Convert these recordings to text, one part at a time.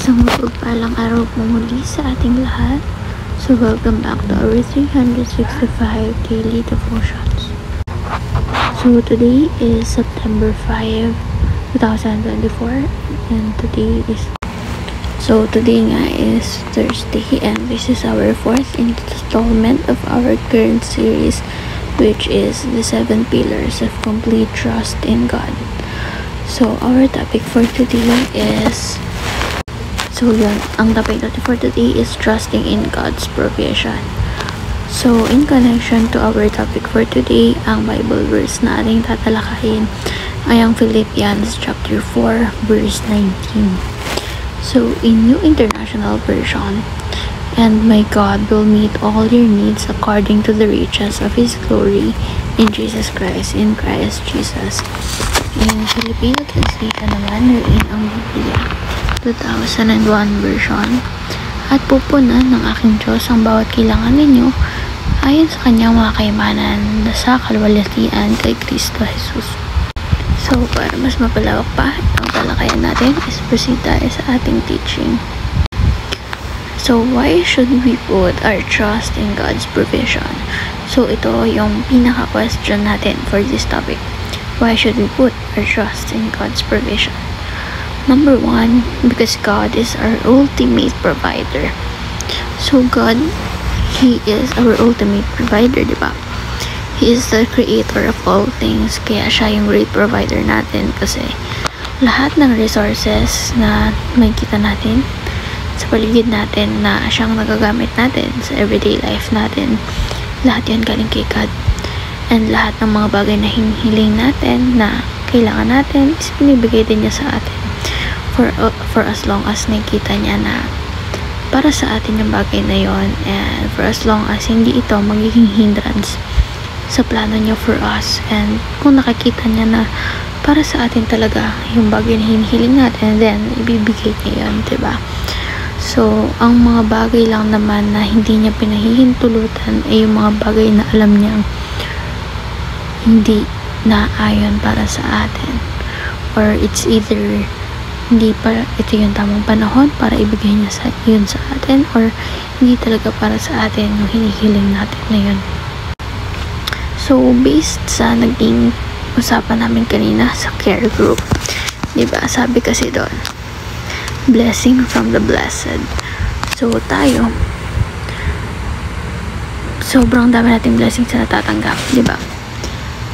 Isang mapagpalang araw po muli sa ating lahat. So welcome back to our 365 daily devotions. So today is September 5, 2024 and today nga is Thursday, and this is our fourth installment of our current series, which is the 7 pillars of complete trust in God. So our topic for today is ang topic natin for today is trusting in God's provision. So, in connection to our topic for today, ang Bible verse na ating tatalakayin ay ang Philippians chapter 4, verse 19. So, in New International Version, "And my God will meet all your needs according to the riches of His glory in Jesus Christ, in Christ Jesus." In Filipino translation naman, wherein ang Biblia 2001 version, "At pupunan ng aking Diyos ang bawat kailangan ninyo ayon sa kanyang mga kayamanan sa kaluwalhatian kay Kristo Jesus." So, para mas mapalawak pa ang talakayan natin, is proceed tayo sa ating teaching. So, why should we put our trust in God's provision? So, ito yung pinaka-question natin for this topic. Why should we put our trust in God's provision? Number 1, because God is our ultimate provider. So God, He is our ultimate provider, diba? He is the creator of all things, kaya siya yung great provider natin, kasi lahat ng resources na makikita natin sa paligid natin na siyang nagagamit natin sa everyday life natin, lahat yan galing kay God. And lahat ng mga bagay na hinihiling natin na kailangan natin is binibigay din niya sa atin. For as long as nakita niya na para sa atin yung bagay na yon, and for as long as hindi ito magiging hindrance sa plano niya for us, and kung nakikita niya na para sa atin talaga yung bagay na hinihiling natin, then ibibigay niya yun, diba? So, ang mga bagay lang naman na hindi niya pinahihintulutan ay yung mga bagay na alam niyang hindi na ayon para sa atin, or it's either hindi pa ito yung tamang panahon para ibigay niya yun sa atin, or hindi talaga para sa atin yung hinihiling natin na yun. So, based sa naging usapan namin kanina sa care group, diba, sabi kasi doon, blessing from the blessed. So, tayo, sobrang dami nating blessings na natatanggap, diba?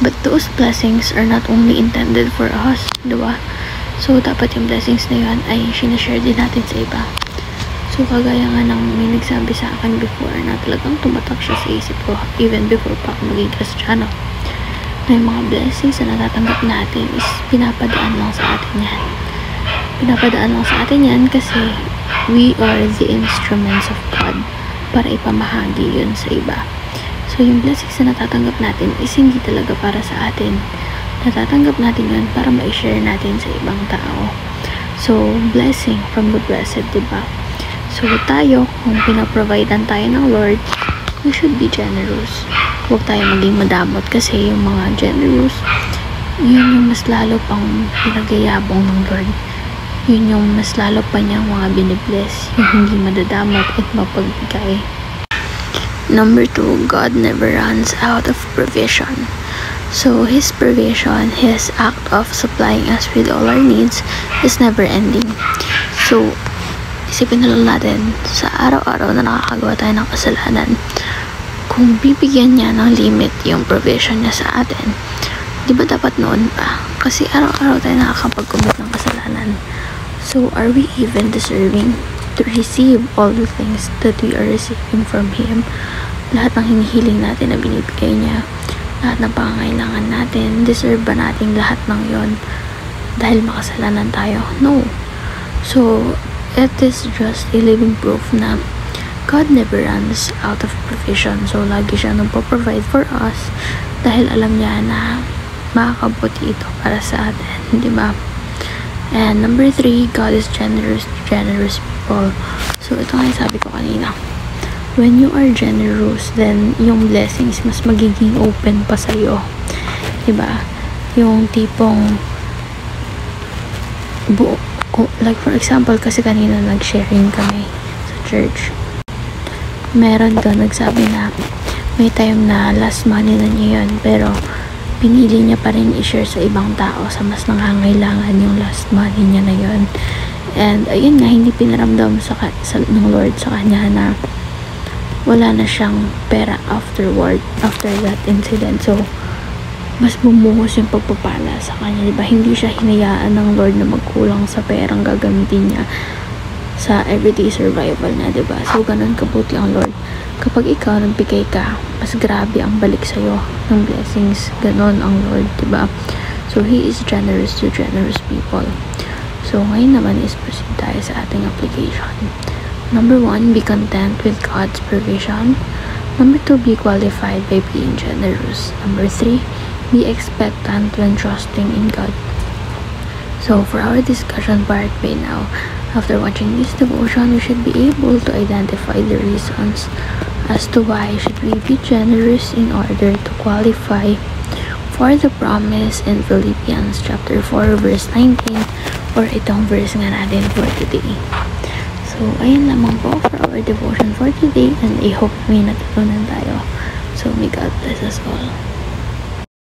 But those blessings are not only intended for us, diba? So, dapat yung blessings na yun ay sinashare din natin sa iba. So, kagaya nga ng may nagsabi sa akin before na talagang tumatak siya sa isip ko even before pa ako maging Kristiyano. May mga blessings na natatanggap natin is pinapadaan lang sa atin yan. Pinapadaan lang sa atin yan kasi we are the instruments of God para ipamahagi yun sa iba. So, yung blessings na natatanggap natin is hindi talaga para sa atin. Natatanggap natin yun para ma-share natin sa ibang tao. So, blessing from the blessed, diba? So, tayo, kung pinaprovidean tayo ng Lord, we should be generous. Huwag tayo maging madamot, kasi yung mga generous, yun yung mas lalo pang pinagayabong ng Lord. Yun yung mas lalo pa niyang mga binibless, yung hindi madadamot at mapagbigay. Number 2, God never runs out of provision. So, His provision, His act of supplying us with all our needs is never ending. So, isipin na lang natin, sa araw-araw na nakakagawa tayo ng kasalanan, kung bibigyan niya ng limit yung provision niya sa atin, di ba dapat noon pa? Kasi araw-araw tayo nakakapag-commit ng kasalanan. So, are we even deserving to receive all the things that we are receiving from Him? Lahat ng hinihiling natin na binibigay niya, lahat ng pangangailangan natin, deserve ba natin lahat ng yon dahil makasalanan tayo? No. So, it is just a living proof na God never runs out of provision. So, lagi siya nagpo-provide for us dahil alam niya na makakabuti ito para sa atin, di ba? And number 3, God is generous to generous people. So, ito nga yung sabi ko kanina. When you are generous, then yung blessings mas magiging open pa sa'yo. Diba? Yung tipong like for example, kasi kanina nag-sharing kami sa church. Meron doon nagsabi na may time na last money na niya yun, pero pinili niya pa rin i-share sa ibang tao sa mas nangangailangan yung last money niya na yun. And ayun nga, hindi pinaramdam ng Lord sa kanya na wala na siyang pera after that incident. So mas bumuhos yung pagpapala sa kanya, diba? Hindi siya hinayaan ng Lord na magkulang sa perang gagamitin niya sa everyday survival na, diba? So ganun kabuti ang Lord. Kapag ikaw nagbigay ka, mas grabe ang balik sa'yo ng blessings. Ganon ang Lord, diba? So He is generous to generous people. So ngayon naman is proceed tayo sa ating application. Number 1, be content with God's provision. Number 2, be qualified by being generous. Number 3, be expectant when trusting in God. So for our discussion part by now, after watching this devotion, we should be able to identify the reasons as to why should we be generous in order to qualify for the promise in Philippians chapter 4 verse 19, or itong verse nga natin for today. So ayun lamang po for our devotion for today, and I hope may natutunan tayo. So may God bless us all.